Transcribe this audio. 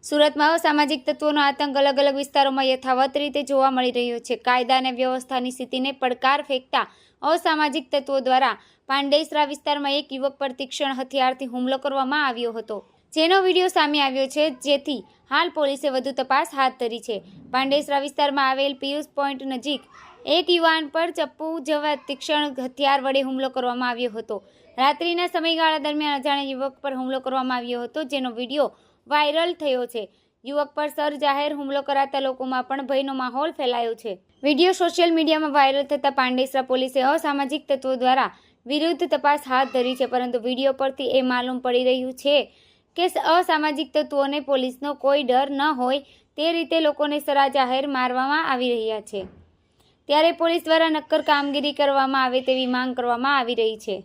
સુરતમાં અસામાજિક તત્વોનો આતંક અલગ અલગ વિસ્તારોમાં યથાવત રીતે જોવા મળી રહ્યો છે। કાયદા અને વ્યવસ્થાની સ્થિતિને પડકાર ફેંકતા અસામાજિક તત્વો દ્વારા પાંડેસરા વિસ્તારમાં એક યુવક પર તીક્ષ્ણ હથિયારથી હુમલો કરવામાં આવ્યો હતો, જેનો વિડીયો સામે આવ્યો છે, જેથી હાલ પોલીસે વધુ તપાસ હાથ ધરી છે। પાંડેસરા વિસ્તારમાં આવેલ પિયુષ પોઈન્ટ નજીક એક યુવાન પર ચપ્પુ જેવા તીક્ષ્ણ હથિયાર વડે હુમલો કરવામાં આવ્યો હતો। રાત્રિના સમયગાળા દરમિયાન અજાણ્યા યુવક પર હુમલો કરવામાં આવ્યો હતો, જેનો વિડીયો વાયરલ થયો છે। યુવક પર સરજાહેર હુમલો કરાતા લોકોમાં પણ ભયનો માહોલ ફેલાયો છે। વિડીયો સોશિયલ મીડિયામાં વાયરલ થતા પાંડેસરા પોલીસે અસામાજિક તત્વો દ્વારા વિરુદ્ધ તપાસ હાથ ધરી છે, પરંતુ વિડીયો પરથી એ માલુમ પડી રહ્યું છે કે અસામાજિક તત્વોને પોલીસનો કોઈ ડર ન હોય તે રીતે લોકોને સરજાહેર મારવામાં આવી રહ્યા છે। ત્યારે પોલીસ દ્વારા નક્કર કામગીરી કરવામાં આવે તેવી માંગ કરવામાં આવી રહી છે।